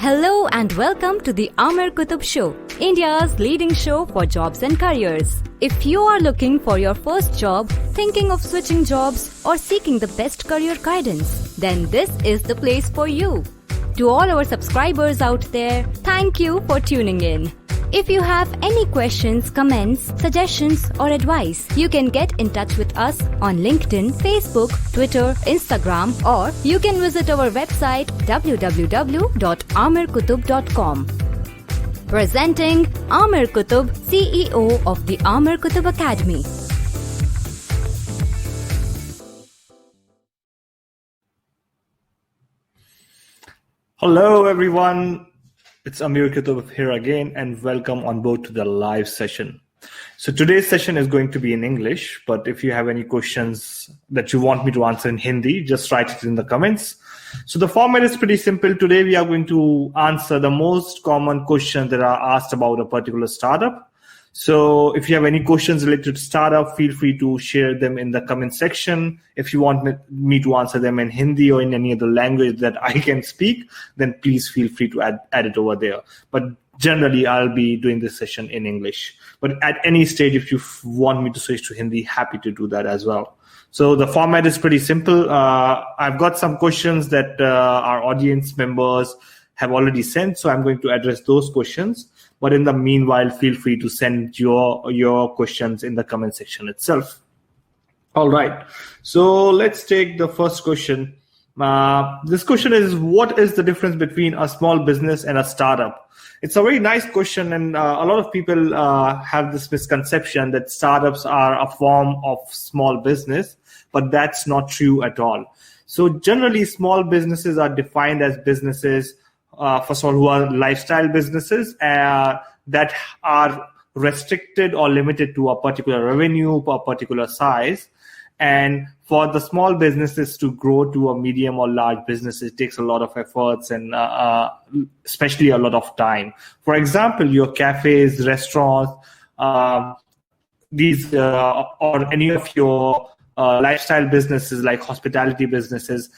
Hello and welcome to the Aamir Qutub Show, India's leading show for jobs and careers. If you are looking for your first job, thinking of switching jobs or seeking the best career guidance, then this is the place for you. To all our subscribers out there, thank you for tuning in. If you have any questions, comments, suggestions or advice, you can get in touch with us on LinkedIn, Facebook, Twitter, Instagram, or you can visit our website www.aamirqutub.com. Presenting Aamir Qutub, CEO of the Aamir Qutub Academy. Hello everyone. It's Aamir Qutub here again, and welcome on board to the live session. So today's session is going to be in English, but if you have any questions that you want me to answer in Hindi, just write it in the comments. So the format is pretty simple. Today we are going to answer the most common questions that are asked about a particular startup. So if you have any questions related to startup, feel free to share them in the comment section. If you want me to answer them in Hindi or in any other language that I can speak, then please feel free to add it over there. But generally, I'll be doing this session in English. But at any stage, if you want me to switch to Hindi, happy to do that as well. So the format is pretty simple. I've got some questions that our audience members have already sent, so I'm going to address those questions. But in the meanwhile, feel free to send your questions in the comment section itself. All right. So let's take the first question. This question is, what is the difference between a small business and a startup? It's a very nice question, and a lot of people have this misconception that startups are a form of small business, but that's not true at all. So generally, small businesses are defined as businesses, first of all, who are lifestyle businesses that are restricted or limited to a particular revenue, a particular size. And for the small businesses to grow to a medium or large business, it takes a lot of efforts and especially a lot of time. For example, your cafes, restaurants, these or any of your lifestyle businesses like hospitality businesses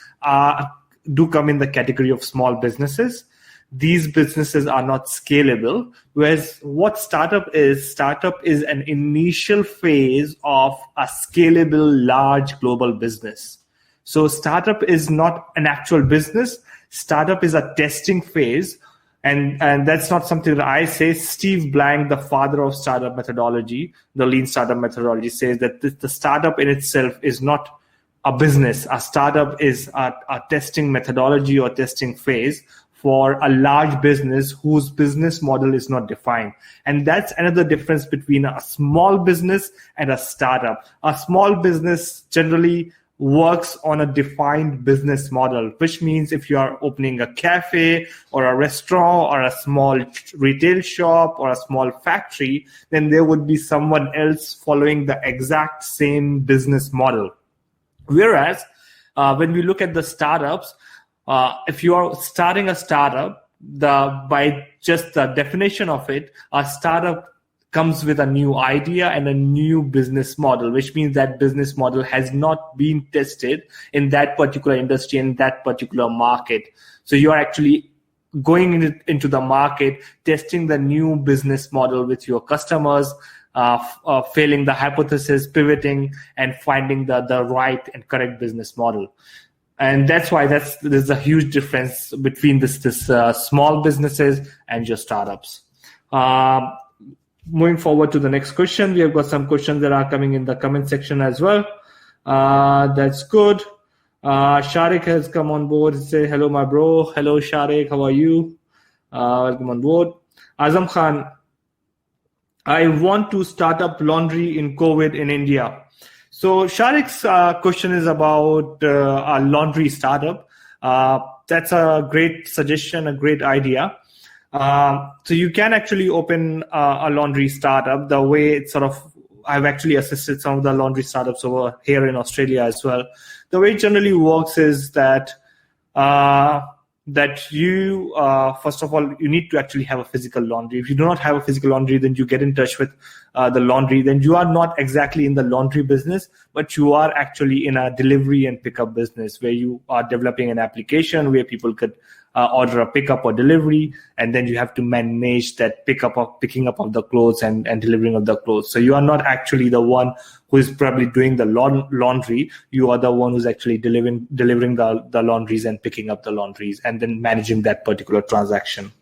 do come in the category of small businesses. These businesses are not scalable, whereas what startup is an initial phase of a scalable, large global business. So startup is not an actual business. Startup is a testing phase. And that's not something that I say. Steve Blank, the father of startup methodology, the lean startup methodology, says that the startup in itself is not a business. A startup is a testing methodology or testing phase for a large business whose business model is not defined. And that's another difference between a small business and a startup. A small business generally works on a defined business model, which means if you are opening a cafe or a restaurant or a small retail shop or a small factory, then there would be someone else following the exact same business model. Whereas when we look at the startups, if you are starting a startup, by just the definition of it, a startup comes with a new idea and a new business model, which means that business model has not been tested in that particular industry, in that particular market. So you are actually going into the market, testing the new business model with your customers, failing the hypothesis, pivoting, and finding the right and correct business model. And that's why there's a huge difference between this small businesses and your startups. Moving forward to the next question, we have got some questions that are coming in the comment section as well. That's good. Sharik has come on board. Say hello, my bro. Hello, Sharik. How are you? Welcome on board. Azam Khan, I want to start up laundry in COVID in India. So Sharik's question is about a laundry startup. That's a great suggestion, a great idea. So you can actually open a laundry startup. The way it's I've actually assisted some of the laundry startups over here in Australia as well. The way it generally works is that you, first of all, you need to actually have a physical laundry. If you do not have a physical laundry, then you get in touch with the laundry. Then you are not exactly in the laundry business, but you are actually in a delivery and pickup business where you are developing an application where people could order a pickup or delivery, and then you have to manage that picking up of the clothes and delivering of the clothes. So you are not actually the one who is probably doing the laundry. You are the one who's actually delivering the laundries and picking up the laundries and then managing that particular transaction.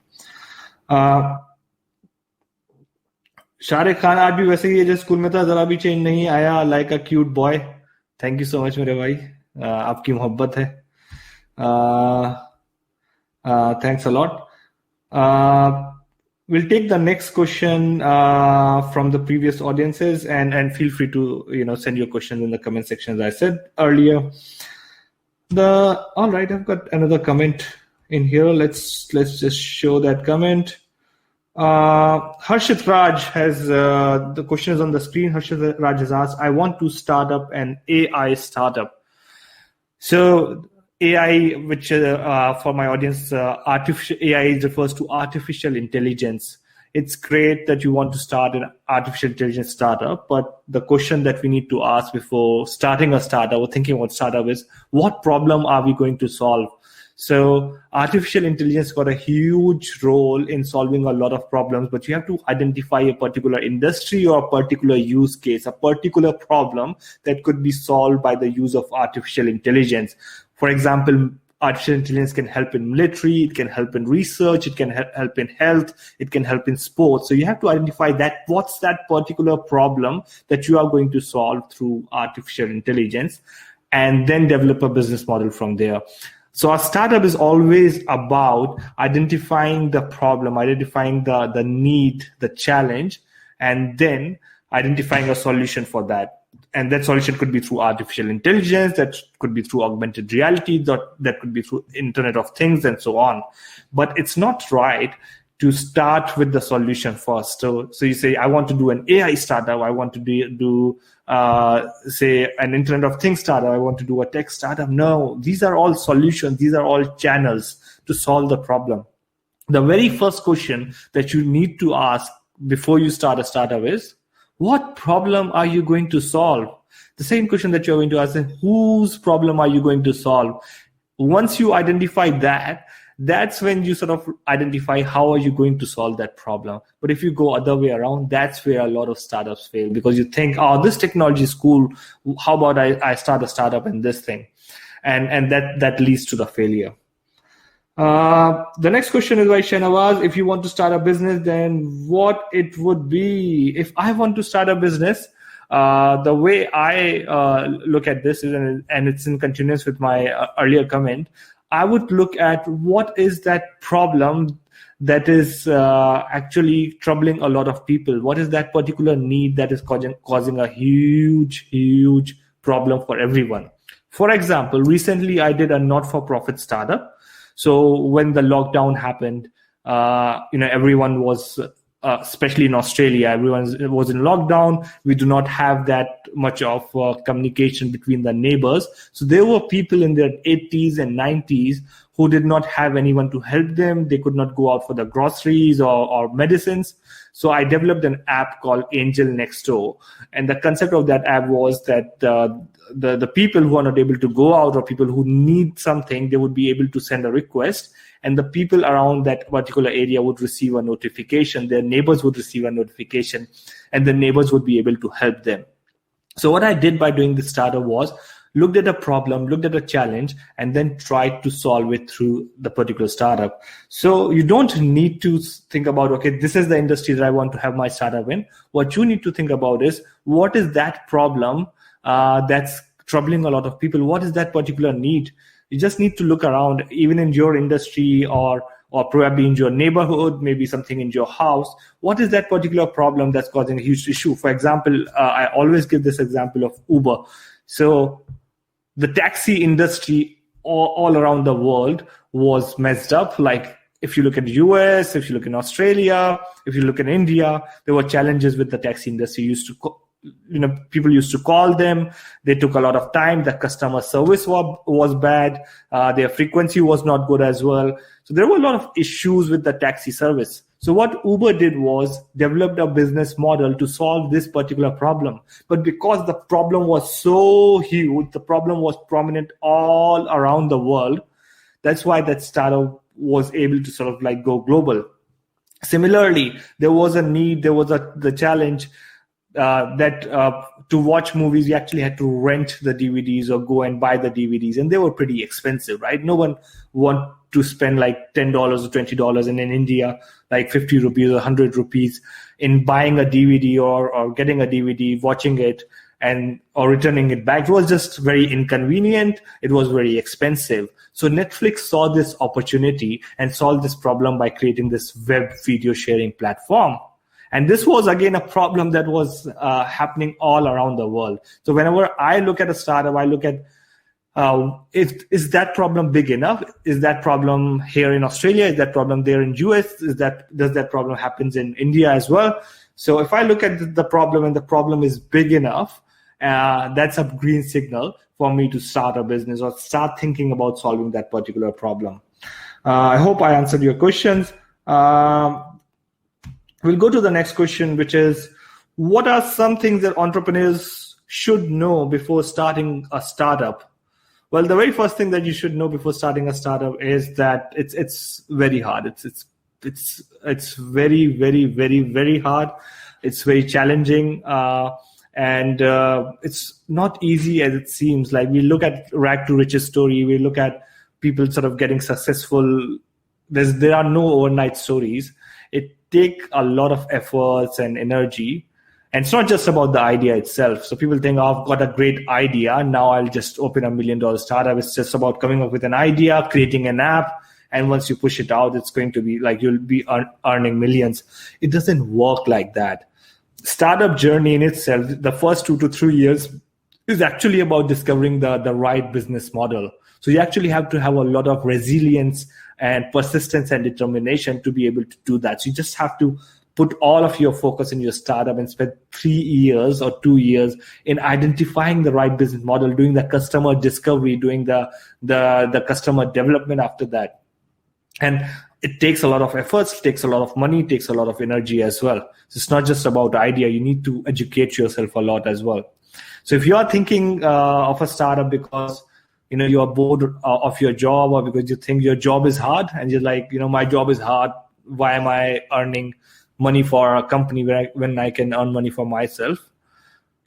Shahrukh Khan आज भी वैसे ही है जो school में था, जरा भी change नहीं आया, like a cute boy. Thank you so much मेरे भाई, आपकी मोहब्बत है. Thanks a lot. We'll take the next question from the previous audiences, and feel free to send your questions in the comment section, as I said earlier. All right, I've got another comment in here. Let's just show that comment. Harshit Raj has the question is on the screen. Harshit Raj has asked, I want to start up an AI startup. So AI, which for my audience, artificial AI refers to artificial intelligence. It's great that you want to start an artificial intelligence startup, but the question that we need to ask before starting a startup or thinking about startup is, what problem are we going to solve? So artificial intelligence got a huge role in solving a lot of problems, but you have to identify a particular industry or a particular use case, a particular problem that could be solved by the use of artificial intelligence. For example, artificial intelligence can help in military, it can help in research, it can help in health, it can help in sports. So you have to identify that what's that particular problem that you are going to solve through artificial intelligence, and then develop a business model from there. So a startup is always about identifying the problem, identifying the need, the challenge, and then identifying a solution for that. And that solution could be through artificial intelligence, that could be through augmented reality, that could be through Internet of Things, and so on. But it's not right to start with the solution first. So you say, I want to do an AI startup, I want to do say an Internet of Things startup, I want to do a tech startup. No, these are all solutions, these are all channels to solve the problem. The very first question that you need to ask before you start a startup is, what problem are you going to solve? The same question that you're going to ask is, whose problem are you going to solve? Once you identify that, that's when you sort of identify how are you going to solve that problem. But if you go other way around, that's where a lot of startups fail, because you think, oh, this technology is cool, how about I start a startup in this thing? And that leads to the failure. The next question is by Shanawaz. If you want to start a business, then what it would be? If I want to start a business, the way I look at this is, and it's in continuance with my earlier comment, I would look at what is that problem that is actually troubling a lot of people. What is that particular need that is causing a huge problem for everyone? For example, recently I did a not-for-profit startup. So when the lockdown happened, everyone was, especially in Australia, everyone was in lockdown. We do not have that much of communication between the neighbors. So there were people in their 80s and 90s who did not have anyone to help them. They could not go out for the groceries or medicines. So I developed an app called Angel Next Door. And the concept of that app was that the people who are not able to go out, or people who need something, they would be able to send a request, and the people around that particular area would receive a notification. Their neighbors would receive a notification, and the neighbors would be able to help them. So what I did by doing this startup was looked at a problem, looked at a challenge, and then tried to solve it through the particular startup. So you don't need to think about, okay, this is the industry that I want to have my startup in. What you need to think about is, what is that problem that's troubling a lot of people? What is that particular need? You just need to look around, even in your industry or probably in your neighborhood, maybe something in your house. What is that particular problem that's causing a huge issue? For example, I always give this example of Uber. So the taxi industry all around the world was messed up. Like if you look at the US, if you look in Australia, if you look in India, there were challenges with the taxi industry. People used to call them. They took a lot of time. The customer service was bad. Their frequency was not good as well. So there were a lot of issues with the taxi service. So what Uber did was developed a business model to solve this particular problem. But because the problem was so huge, the problem was prominent all around the world, that's why that startup was able to sort of like go global. Similarly, there was a need, the challenge that to watch movies, you actually had to rent the DVDs or go and buy the DVDs, and they were pretty expensive, right? No one want to spend like $10 or $20, and in India, like 50 rupees or 100 rupees in buying a DVD or getting a DVD, watching it, or returning it back. It was just very inconvenient. It was very expensive. So Netflix saw this opportunity and solved this problem by creating this web video sharing platform. And this was, again, a problem that was happening all around the world. So whenever I look at a startup, I look at, is that problem big enough? Is that problem here in Australia? Is that problem there in US? Does that problem happens in India as well? So if I look at the problem and the problem is big enough, that's a green signal for me to start a business or start thinking about solving that particular problem. I hope I answered your questions. We'll go to the next question, which is, what are some things that entrepreneurs should know before starting a startup? Well, the very first thing that you should know before starting a startup is that it's very hard. It's very, very, very, very hard. It's very challenging. And it's not easy as it seems. Like, we look at rag to riches story, we look at people sort of getting successful. There are no overnight stories. It takes a lot of efforts and energy. And it's not just about the idea itself. So people think, oh, I've got a great idea, now I'll just open $1 million startup. It's just about coming up with an idea, creating an app, and once you push it out, it's going to be like you'll be earning millions. It doesn't work like that. Startup journey in itself, the first 2 to 3 years, is actually about discovering the right business model. So you actually have to have a lot of resilience and persistence and determination to be able to do that. So you just have to put all of your focus in your startup and spend 3 years or 2 years in identifying the right business model, doing the customer discovery, doing the customer development after that. And it takes a lot of efforts, it takes a lot of money, it takes a lot of energy as well. So it's not just about the idea. You need to educate yourself a lot as well. So if you are thinking of a startup because you are bored of your job, or because you think your job is hard and you're like, my job is hard, why am I earning money for a company when I can earn money for myself?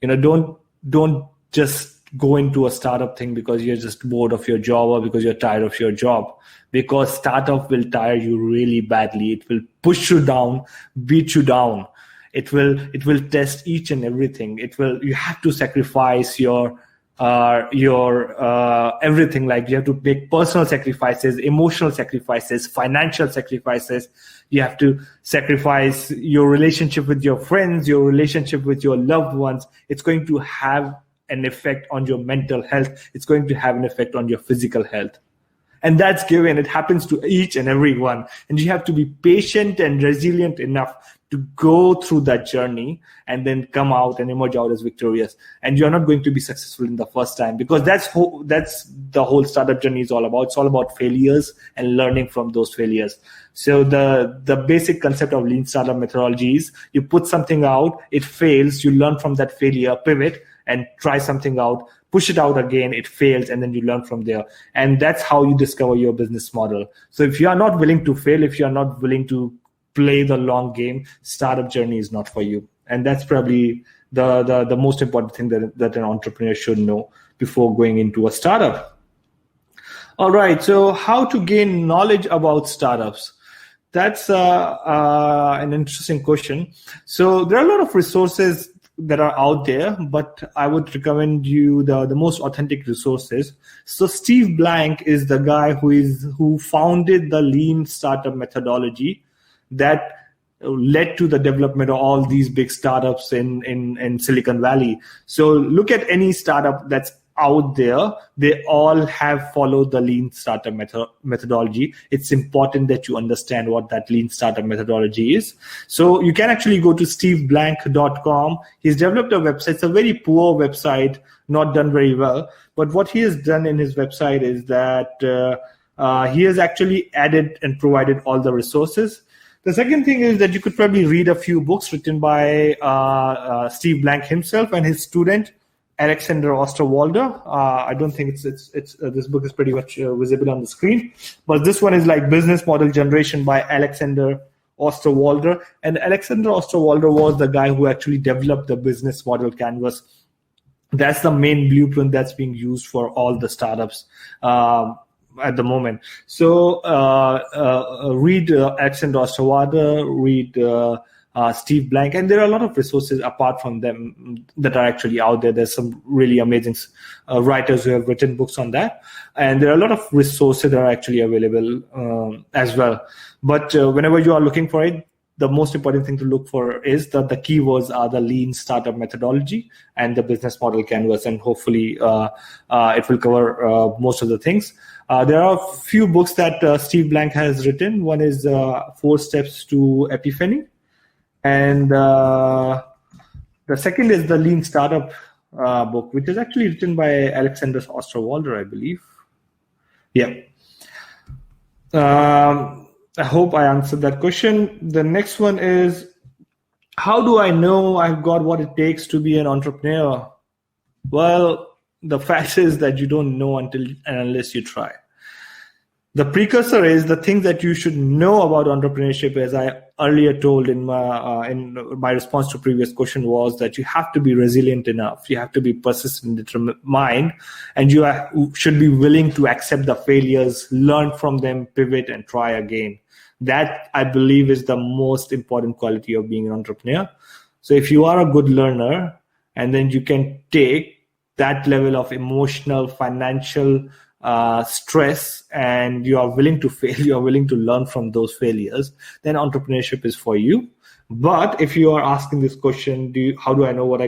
Don't just go into a startup thing because you're just bored of your job or because you're tired of your job. Because startup will tire you really badly. It will push you down, beat you down. It will test each and everything. You have to sacrifice your everything. Like, you have to make personal sacrifices, emotional sacrifices, financial sacrifices. You have to sacrifice your relationship with your friends, your relationship with your loved ones. It's going to have an effect on your mental health. It's going to have an effect on your physical health. And that's given. It happens to each and every one. And you have to be patient and resilient enough to go through that journey and then come out and emerge out as victorious. And you're not going to be successful in the first time, because that's the whole startup journey is all about. It's all about failures and learning from those failures. So the basic concept of lean startup methodology is you put something out, it fails, you learn from that failure, pivot and try something out, push it out again, it fails, and then you learn from there. And that's how you discover your business model. So if you are not willing to fail, if you are not willing to play the long game, startup journey is not for you. And that's probably the most important thing that an entrepreneur should know before going into a startup. All right, so how to gain knowledge about startups? That's an interesting question. So there are a lot of resources that are out there, but I would recommend you the most authentic resources. So Steve Blank is the guy who founded the lean startup methodology that led to the development of all these big startups in Silicon Valley. So look at any startup that's out there, they all have followed the lean startup methodology. It's important that you understand what that lean startup methodology is. So you can actually go to steveblank.com. He's developed a website. It's a very poor website, not done very well. But what he has done in his website is that he has actually added and provided all the resources. The second thing is that you could probably read a few books written by Steve Blank himself and his student, Alexander Osterwalder. I don't think it's this book is pretty much visible on the screen, but this one is like Business Model Generation by Alexander Osterwalder. And Alexander Osterwalder was the guy who actually developed the business model canvas. That's the main blueprint that's being used for all the startups at the moment. So read Alexander Osterwalder, read Steve Blank, and there are a lot of resources apart from them that are actually out there. There's some really amazing writers who have written books on that, and there are a lot of resources that are actually available as well. But whenever you are looking for it, the most important thing to look for is that the keywords are the lean startup methodology and the business model canvas, and hopefully it will cover most of the things. There are a few books that Steve Blank has written. One is 4 Steps to Epiphany. And the second is the Lean Startup book, which is actually written by Alexander Osterwalder, I believe. Yeah. I hope I answered that question. The next one is, how do I know I've got what it takes to be an entrepreneur? Well, the fact is that you don't know until and unless you try. The precursor is the things that you should know about entrepreneurship, as I earlier told in my response to previous question, was that you have to be resilient enough. You have to be persistent, determined, and you should be willing to accept the failures, learn from them, pivot, and try again. That, I believe, is the most important quality of being an entrepreneur. So if you are a good learner, and then you can take that level of emotional, financial stress, and you are willing to fail, you are willing to learn from those failures, then entrepreneurship is for you. But if you are asking this question, how do I know what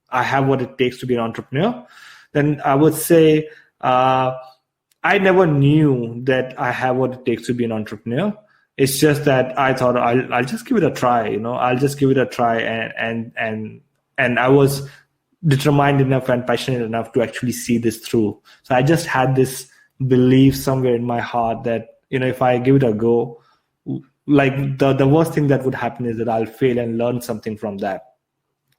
I have what it takes to be an entrepreneur? Then I would say I never knew that I have what it takes to be an entrepreneur. It's just that I thought I'll just give it a try. I'll just give it a try, and I was determined enough and passionate enough to actually see this through. So I just had this belief somewhere in my heart that, if I give it a go, like the worst thing that would happen is that I'll fail and learn something from that.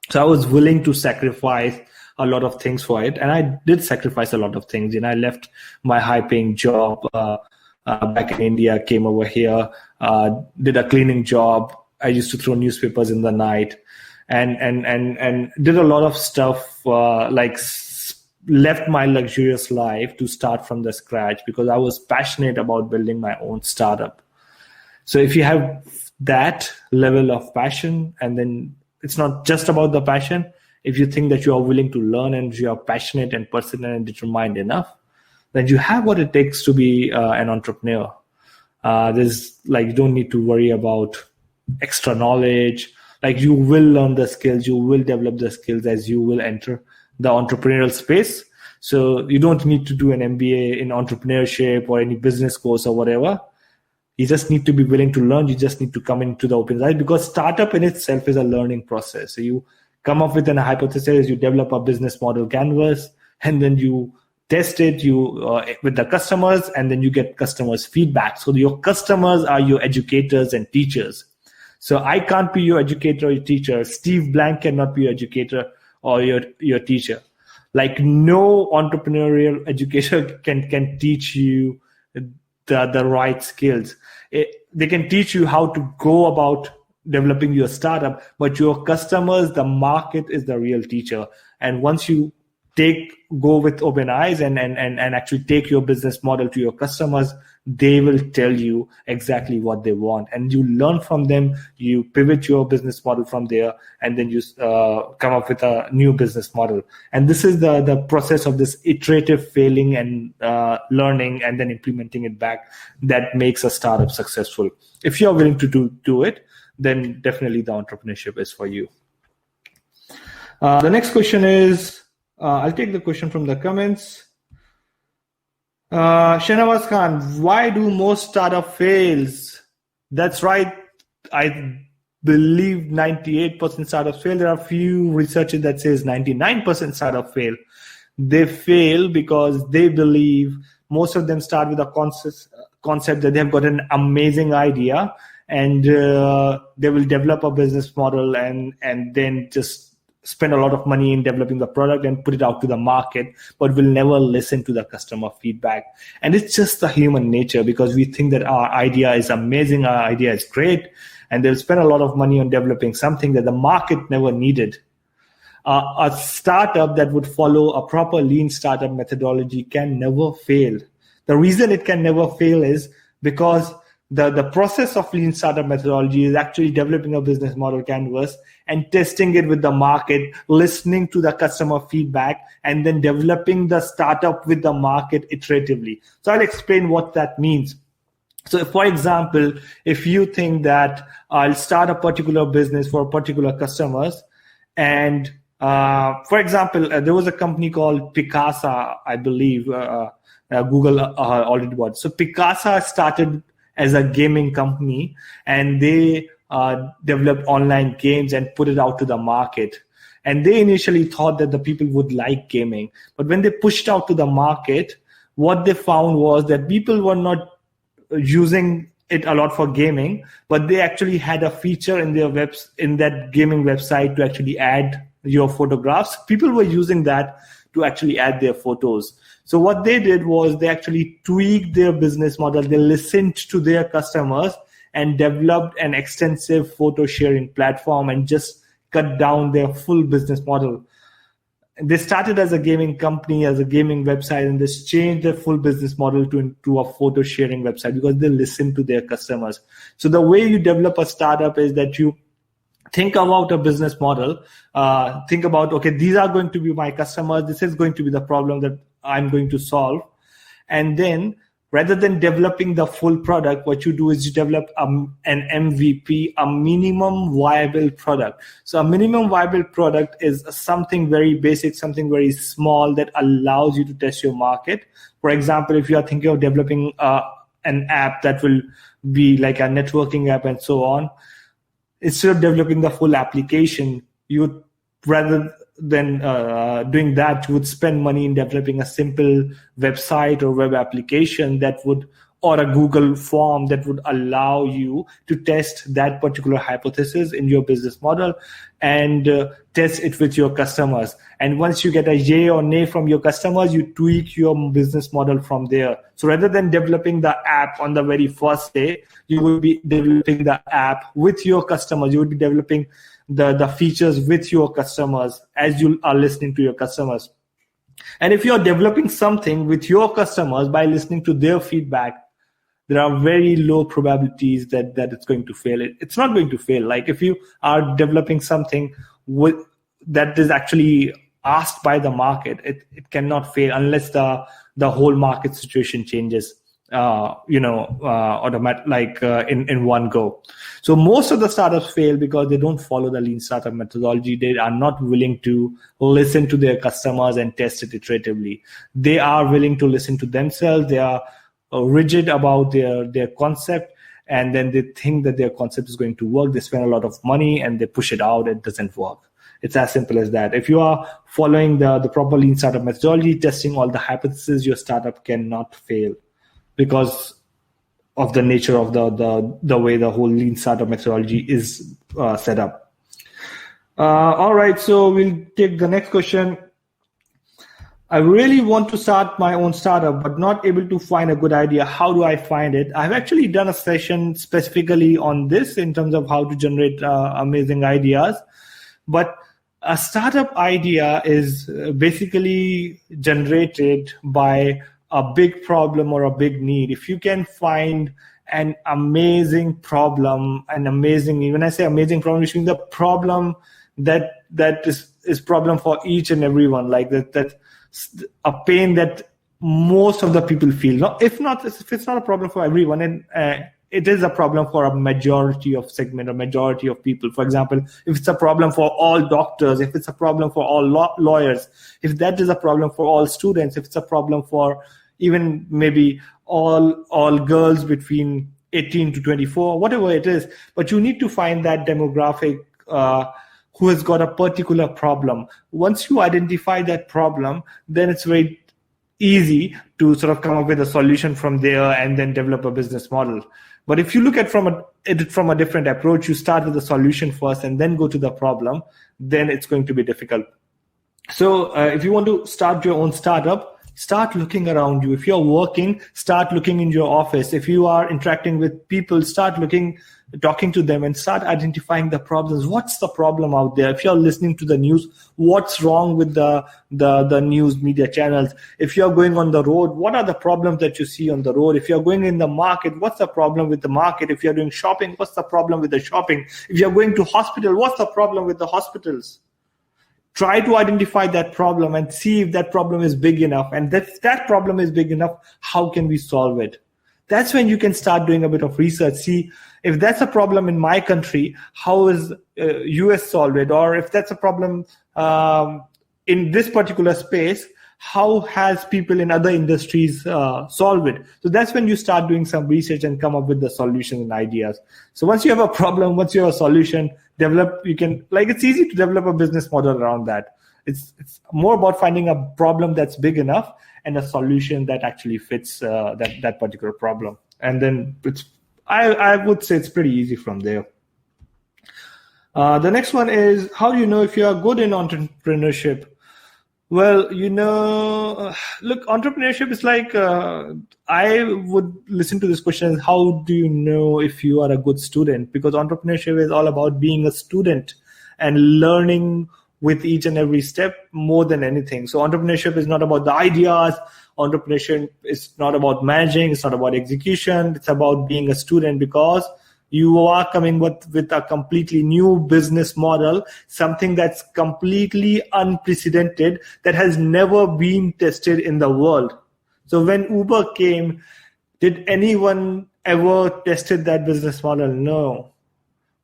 So I was willing to sacrifice a lot of things for it. And I did sacrifice a lot of things. I left my high paying job back in India, came over here, did a cleaning job. I used to throw newspapers in the night. And did a lot of stuff, left my luxurious life to start from the scratch because I was passionate about building my own startup. So if you have that level of passion, and then it's not just about the passion, if you think that you are willing to learn and you are passionate and persistent and determined enough, then you have what it takes to be an entrepreneur. You don't need to worry about extra knowledge. You will learn the skills, you will develop the skills as you will enter the entrepreneurial space. So you don't need to do an MBA in entrepreneurship or any business course or whatever. You just need to be willing to learn. You just need to come into the open side, because startup in itself is a learning process. So you come up with an hypothesis, you develop a business model canvas, and then you test it with the customers, and then you get customers' feedback. So your customers are your educators and teachers. So I can't be your educator or your teacher. Steve Blank cannot be your educator or your teacher. No entrepreneurial educator can teach you the right skills. They can teach you how to go about developing your startup, but your customers, the market, is the real teacher. And once you go with open eyes and actually take your business model to your customers, they will tell you exactly what they want, and you learn from them. You pivot your business model from there, and then you come up with a new business model. And this is the process of this iterative failing and learning and then implementing it back that makes a startup successful. If you are willing to do it, then definitely the entrepreneurship is for you. The next question is, I'll take the question from the comments. Shanawaz Khan, why do most startup fails? That's right. I believe 98% startups fail. There are a few researchers that says 99% startup fail. They fail because they believe, most of them start with a concept that they've got an amazing idea, and they will develop a business model and then just spend a lot of money in developing the product and put it out to the market, but will never listen to the customer feedback. And it's just the human nature, because we think that our idea is amazing, our idea is great, and they'll spend a lot of money on developing something that the market never needed. A startup that would follow a proper lean startup methodology can never fail. The reason it can never fail is because the process of lean startup methodology is actually developing a business model canvas and testing it with the market, listening to the customer feedback, and then developing the startup with the market iteratively. So I'll explain what that means. So for example, if you think that I'll start a particular business for particular customers, and for example, there was a company called Picasa, I believe, Google already bought. So Picasa started as a gaming company, and they developed online games and put it out to the market. And they initially thought that the people would like gaming. But when they pushed out to the market, what they found was that people were not using it a lot for gaming, but they actually had a feature in their in that gaming website to actually add your photographs. People were using that to actually add their photos. So what they did was they actually tweaked their business model. They listened to their customers and developed an extensive photo sharing platform and just cut down their full business model. They started as a gaming company, as a gaming website, and they changed their full business model to a photo sharing website because they listened to their customers. So the way you develop a startup is that you think about a business model, think about, okay, these are going to be my customers. This is going to be the problem that I'm going to solve. And then rather than developing the full product, what you do is you develop an MVP, a minimum viable product. So a minimum viable product is something very basic, something very small that allows you to test your market. For example, if you are thinking of developing an app that will be like a networking app and so on, instead of developing the full application, you would, rather than doing that, you would spend money in developing a simple website or web application that would, or a Google form that would allow you to test that particular hypothesis in your business model and test it with your customers. And once you get a yay or nay from your customers, you tweak your business model from there. So rather than developing the app on the very first day, you will be developing the app with your customers. You will be developing the features with your customers as you are listening to your customers. And if you're developing something with your customers by listening to their feedback, there are very low probabilities that it's going to fail. It's not going to fail. Like if you are developing something that is actually asked by the market, it cannot fail unless the whole market situation changes, automatic, like in one go. So most of the startups fail because they don't follow the lean startup methodology. They are not willing to listen to their customers and test it iteratively. They are willing to listen to themselves. They are rigid about their concept, and then they think that their concept is going to work. They spend a lot of money and they push it out. It doesn't work. It's as simple as that. If you are following the proper lean startup methodology, testing all the hypotheses, your startup cannot fail because of the nature of the way the whole lean startup methodology is set up. All right, so we'll take the next question. I really want to start my own startup, but not able to find a good idea. How do I find it? I've actually done a session specifically on this in terms of how to generate amazing ideas. But a startup idea is basically generated by a big problem or a big need. If you can find an amazing problem, when I say amazing problem, which means the problem that is problem for each and everyone, like that a pain that most of the people feel. If it's not a problem for everyone, and it is a problem for a majority of segment, a majority of people. For example, if it's a problem for all doctors, if it's a problem for all lawyers, if that is a problem for all students, if it's a problem for even maybe all girls between 18 to 24, whatever it is, but you need to find that demographic who has got a particular problem. Once you identify that problem, then it's very easy to sort of come up with a solution from there and then develop a business model. But if you look at it from a different approach, you start with the solution first and then go to the problem, then it's going to be difficult. So if you want to start your own startup, start looking around you. If you're working, start looking in your office. If you are interacting with people, start talking to them and start identifying the problems. What's the problem out there? If you're listening to the news, what's wrong with the news media channels? If you're going on the road, what are the problems that you see on the road? If you're going in the market, what's the problem with the market? If you're doing shopping, what's the problem with the shopping? If you're going to hospital, what's the problem with the hospitals? Try to identify that problem and see if that problem is big enough. And if that problem is big enough, how can we solve it? That's when you can start doing a bit of research. See, if that's a problem in my country, how is US solved it? Or if that's a problem in this particular space, how has people in other industries solved it? So that's when you start doing some research and come up with the solutions and ideas. So once you have a problem, once you have a solution, it's easy to develop a business model around that. It's more about finding a problem that's big enough and a solution that actually fits that particular problem. And then I would say it's pretty easy from there. The next one is, how do you know if you are good in entrepreneurship? Well, look, entrepreneurship is like, I would listen to this question, how do you know if you are a good student? Because entrepreneurship is all about being a student and learning with each and every step more than anything. So entrepreneurship is not about the ideas. Entrepreneurship is not about managing. It's not about execution. It's about being a student, because you are coming with a completely new business model, something that's completely unprecedented, that has never been tested in the world. So when Uber came, did anyone ever tested that business model? No,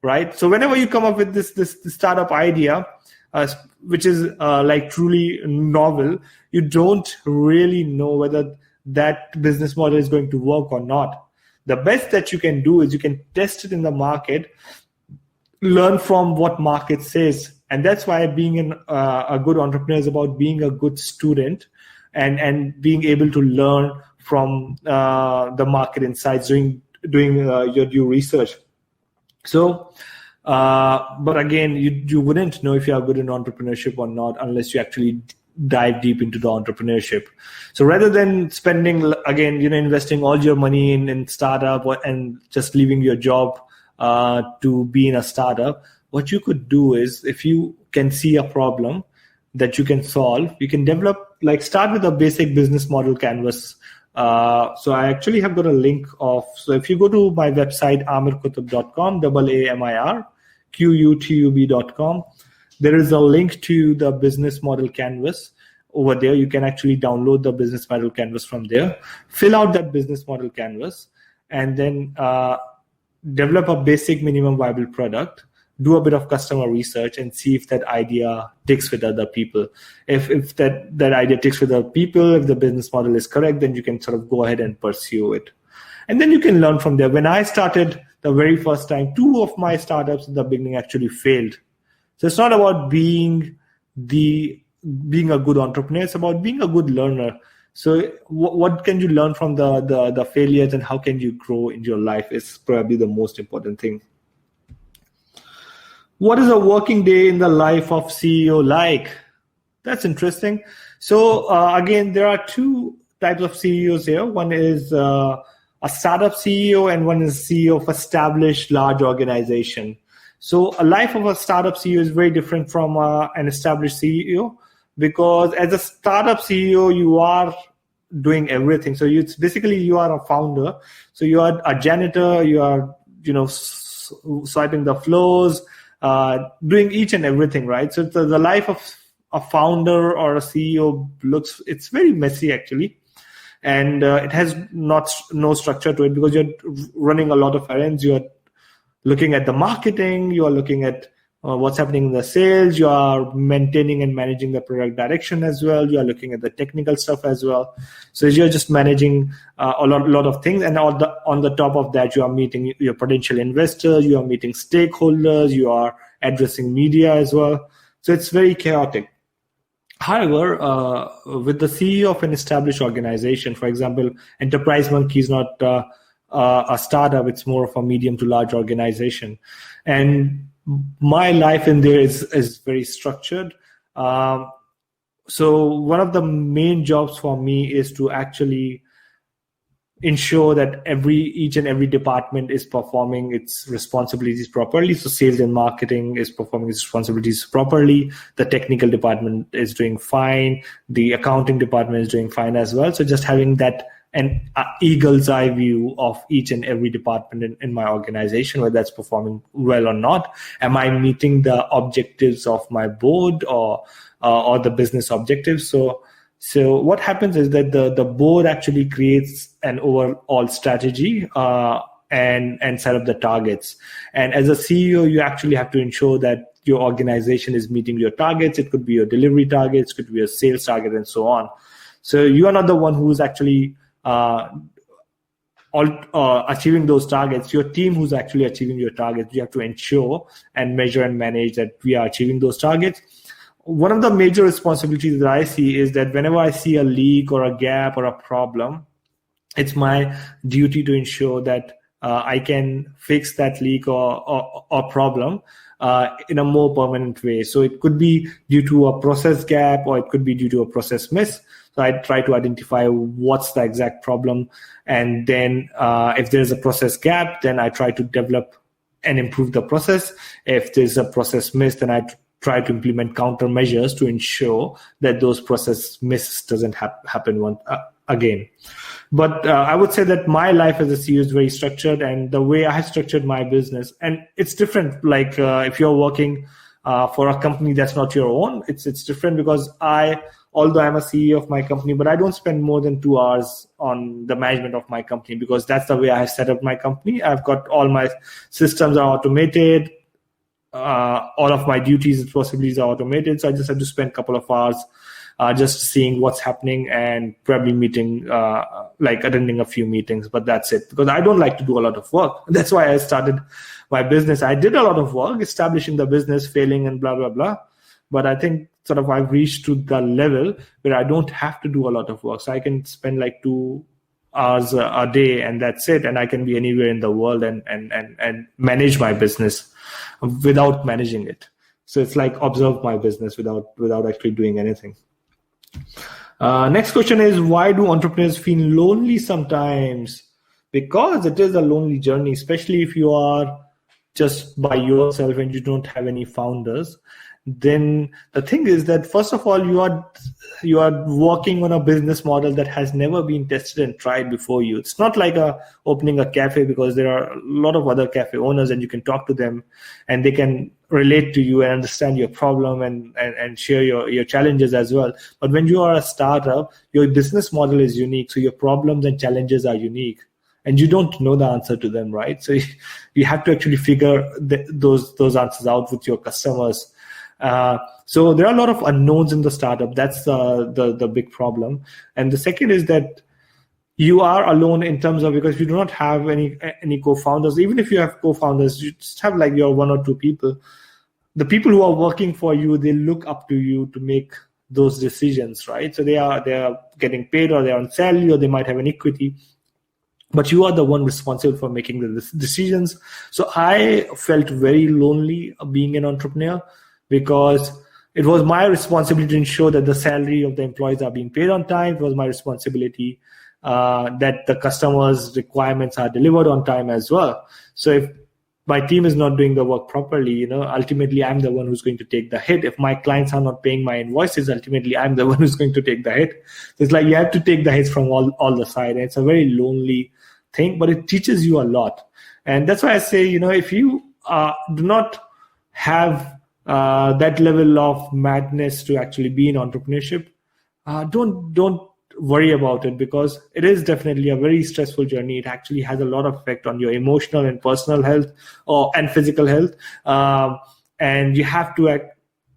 right? So whenever you come up with this startup idea, which is like truly novel, you don't really know whether that business model is going to work or not. The best that you can do is you can test it in the market, learn from what market says. And that's why being a good entrepreneur is about being a good student and being able to learn from the market insights, doing your due research. So, but again, you wouldn't know if you are good in entrepreneurship or not unless you actually dive deep into the entrepreneurship. So rather than spending, again, investing all your money in startup and just leaving your job to be in a startup, what you could do is, if you can see a problem that you can solve, you can start with a basic business model canvas. So I actually have got a link so if you go to my website, aamirqutub.com, AAMIRQUTUB.com, there is a link to the business model canvas over there. You can actually download the business model canvas from there, fill out that business model canvas, and then develop a basic minimum viable product, do a bit of customer research, and see if that idea ticks with other people. If that idea ticks with other people, if the business model is correct, then you can sort of go ahead and pursue it. And then you can learn from there. When I started the very first time, 2 of my startups in the beginning actually failed. So it's not about being a good entrepreneur. It's about being a good learner. So what can you learn from the failures, and how can you grow in your life is probably the most important thing. What is a working day in the life of CEO like? That's interesting. So again, there are 2 types of CEOs here. One is a startup CEO, and one is CEO of established large organization. So a life of a startup CEO is very different from an established CEO, because as a startup CEO, you are doing everything. So it's basically, you are a founder. So you are a janitor, you are, swiping the floors, doing each and everything, right? So the life of a founder or a CEO it's very messy actually. And it has no structure to it, because you're running a lot of errands. You're looking at the marketing, you are looking at what's happening in the sales, you are maintaining and managing the product direction as well, you are looking at the technical stuff as well. So you're just managing a lot of things, and on the top of that, you are meeting your potential investors, you are meeting stakeholders, you are addressing media as well. So it's very chaotic. However, with the CEO of an established organization, for example, Enterprise Monkey is not a startup, it's more of a medium to large organization. And my life in there is very structured. So one of the main jobs for me is to actually ensure that each and every department is performing its responsibilities properly. So sales and marketing is performing its responsibilities properly. The technical department is doing fine. The accounting department is doing fine as well. So just having that an eagle's eye view of each and every department in my organization, whether that's performing well or not. Am I meeting the objectives of my board or the business objectives? So what happens is that the board actually creates an overall strategy and set up the targets. And as a CEO, you actually have to ensure that your organization is meeting your targets. It could be your delivery targets, it could be a sales target, and so on. So you are not the one who's actually achieving those targets. Your team who's actually achieving your targets. You have to ensure and measure and manage that we are achieving those targets. One of the major responsibilities that I see is that whenever I see a leak or a gap or a problem, it's my duty to ensure that I can fix that leak or problem in a more permanent way. So it could be due to a process gap, or it could be due to a process miss. So I try to identify what's the exact problem. And then if there's a process gap, then I try to develop and improve the process. If there's a process miss, then I try to implement countermeasures to ensure that those process misses doesn't happen again. But I would say that my life as a CEO is very structured, and the way I have structured my business, and it's different. Like if you're working for a company that's not your own, it's different, because although I'm a CEO of my company, but I don't spend more than 2 hours on the management of my company, because that's the way I have set up my company. I've got all my systems are automated. All of my duties and responsibilities are automated. So I just have to spend a couple of hours just seeing what's happening and probably meeting, like attending a few meetings, but that's it. Because I don't like to do a lot of work. That's why I started my business. I did a lot of work establishing the business, failing and blah, blah, blah. But I think sort of I've reached to the level where I don't have to do a lot of work. So I can spend like 2 hours a day and that's it. And I can be anywhere in the world and manage my business without managing it. So it's like observe my business without actually doing anything. Next question is, why do entrepreneurs feel lonely sometimes? Because it is a lonely journey, especially if you are just by yourself and you don't have any founders. Then the thing is that, first of all, you are working on a business model that has never been tested and tried before you. It's not like opening a cafe, because there are a lot of other cafe owners and you can talk to them and they can relate to you and understand your problem and share your challenges as well. But when you are a startup, your business model is unique. So your problems and challenges are unique. And you don't know the answer to them, right? So you have to actually figure those answers out with your customers. So there are a lot of unknowns in the startup. That's the big problem. And the second is that you are alone in terms of, because you do not have any co-founders. Even if you have co-founders, you just have like your 1 or 2 people. The people who are working for you, they look up to you to make those decisions, right? So they are getting paid, or they're on salary, or they might have an equity. But you are the one responsible for making the decisions. So I felt very lonely being an entrepreneur, because it was my responsibility to ensure that the salary of the employees are being paid on time. It was my responsibility that the customers' requirements are delivered on time as well. So if my team is not doing the work properly, ultimately I'm the one who's going to take the hit. If my clients are not paying my invoices, ultimately I'm the one who's going to take the hit. So it's like you have to take the hits from all the side. And it's a very lonely thing, but it teaches you a lot. And that's why I say, if you do not have that level of madness to actually be in entrepreneurship, don't worry about it, because it is definitely a very stressful journey. It actually has a lot of effect on your emotional and personal health and physical health. And you have to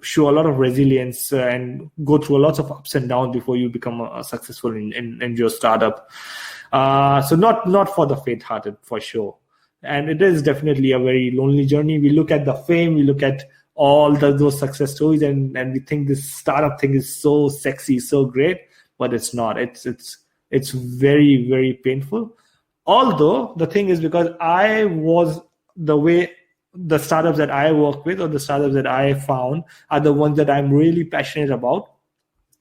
show a lot of resilience and go through a lot of ups and downs before you become successful in your startup. So not for the faint-hearted, for sure. And it is definitely a very lonely journey. We look at the fame, we look at those success stories, and we think this startup thing is so sexy, so great, but it's not. It's very, very painful. Although the thing is, because the startups that I work with or the startups that I found are the ones that I'm really passionate about.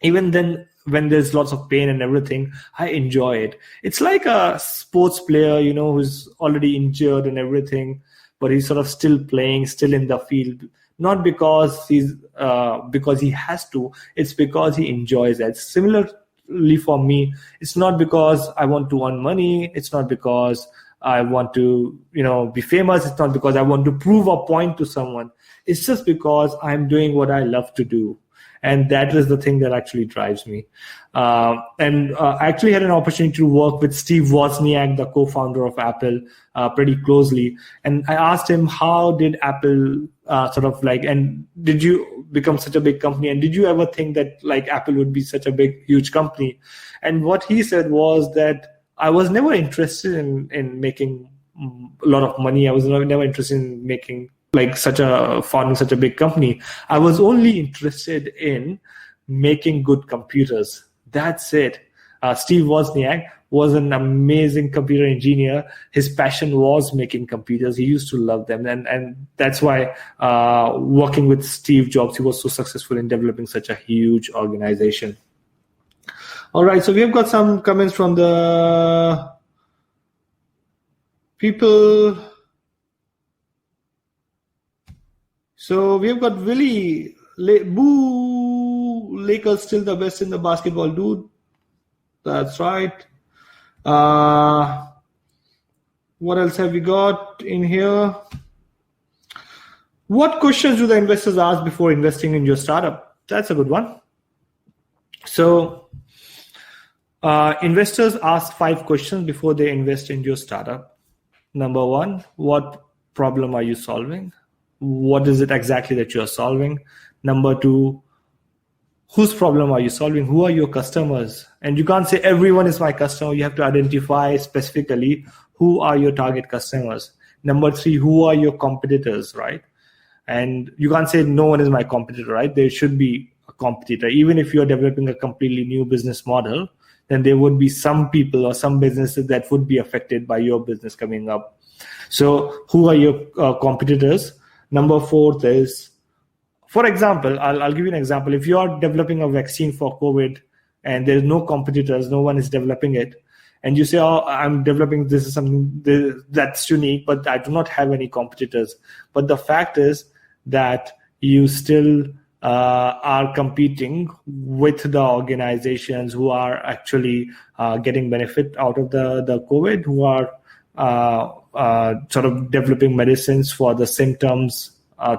Even then, when there's lots of pain and everything, I enjoy it. It's like a sports player, who's already injured and everything, but he's sort of still playing, still in the field, not because because he has to. It's because he enjoys it. Similarly for me, it's not because I want to earn money. It's not because I want to, be famous. It's not because I want to prove a point to someone. It's just because I'm doing what I love to do. And that is the thing that actually drives me. I actually had an opportunity to work with Steve Wozniak, the co-founder of Apple, pretty closely. And I asked him, how did Apple and did you become such a big company? And did you ever think that Apple would be such a huge company? And what he said was that I was never interested in making a lot of money. I was never interested in making founding such a big company. I was only interested in making good computers. That's it. Steve Wozniak was an amazing computer engineer. His passion was making computers. He used to love them. And that's why working with Steve Jobs, he was so successful in developing such a huge organization. All right, so we have got some comments from the people. So we have got Willie. Boo, Lakers still the best in the basketball, dude. That's right. What else have we got in here? What questions do the investors ask before investing in your startup? That's a good one. So investors ask 5 questions before they invest in your startup. Number 1, what problem are you solving? What is it exactly that you are solving? Number 2, whose problem are you solving? Who are your customers? And you can't say everyone is my customer. You have to identify specifically who are your target customers. Number 3, who are your competitors, right? And you can't say no one is my competitor, right? There should be a competitor. Even if you're developing a completely new business model, then there would be some people or some businesses that would be affected by your business coming up. So who are your competitors? Number 4 is, for example, I'll give you an example. If you are developing a vaccine for COVID and there's no competitors, no one is developing it, and you say, I'm developing this is something that's unique, but I do not have any competitors. But the fact is that you still are competing with the organizations who are actually getting benefit out of the COVID, who are sort of developing medicines for the symptoms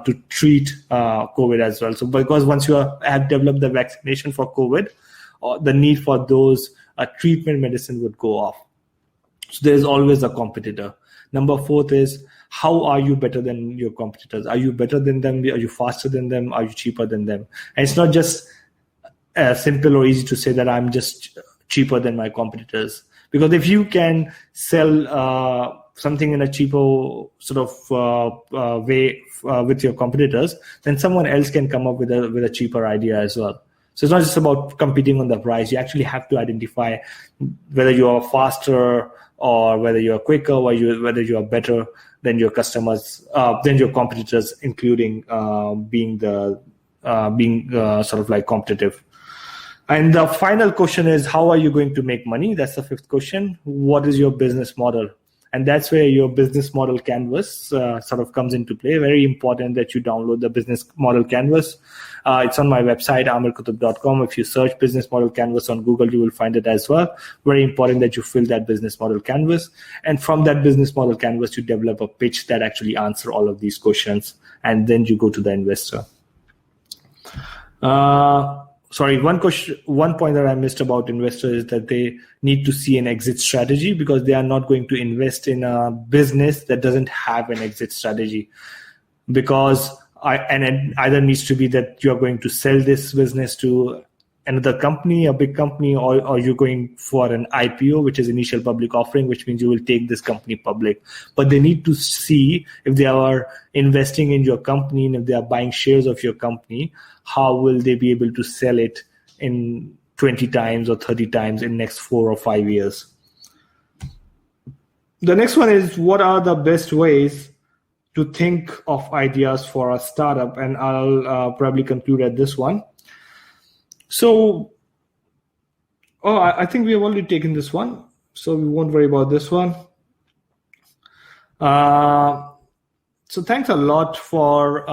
to treat COVID as well. So because once you have developed the vaccination for COVID, the need for those treatment medicine would go off. So there's always a competitor. Number 4 is, how are you better than your competitors? Are you better than them? Are you faster than them? Are you cheaper than them? And it's not just simple or easy to say that I'm just cheaper than my competitors. Because if you can sell something in a cheaper sort of way with your competitors, then someone else can come up with a cheaper idea as well. So it's not just about competing on the price. You actually have to identify whether you are faster or whether you are quicker or whether you are better than your customers, than your competitors, including being sort of like competitive. And the final question is, how are you going to make money? That's the 5th question. What is your business model? And that's where your business model canvas sort of comes into play. Very important that you download the business model canvas. It's on my website, aamirqutub.com. If you search business model canvas on Google, you will find it as well. Very important that you fill that business model canvas. And from that business model canvas, you develop a pitch that actually answers all of these questions. And then you go to the investor. One point that I missed about investors is that they need to see an exit strategy, because they are not going to invest in a business that doesn't have an exit strategy. Because it either needs to be that you are going to sell this business to another company, a big company, or you're going for an IPO, which is initial public offering, which means you will take this company public. But they need to see if they are investing in your company and if they are buying shares of your company, how will they be able to sell it in 20 times or 30 times in next 4 or 5 years. The next one is, what are the best ways to think of ideas for a startup? And I'll probably conclude at this one. So, I think we have already taken this one, so we won't worry about this one. So thanks a lot for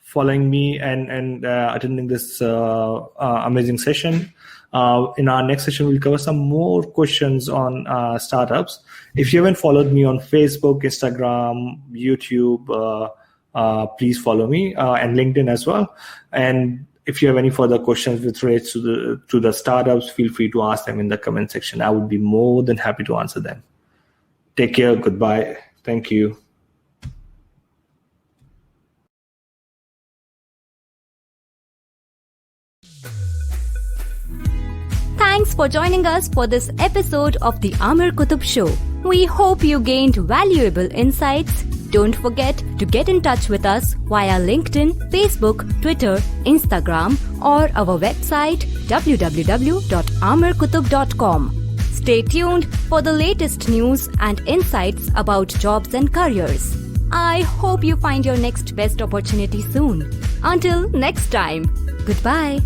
following me and attending this amazing session. In our next session, we'll cover some more questions on startups. If you haven't followed me on Facebook, Instagram, YouTube, please follow me, and LinkedIn as well. And if you have any further questions with regards to the startups, feel free to ask them in the comment section. I would be more than happy to answer them. Take care. Goodbye. Thank you. Thanks for joining us for this episode of the Aamir Qutub Show. We hope you gained valuable insights. Don't forget to get in touch with us via LinkedIn, Facebook, Twitter, Instagram, or our website www.aamirqutub.com. Stay tuned for the latest news and insights about jobs and careers. I hope you find your next best opportunity soon. Until next time, goodbye.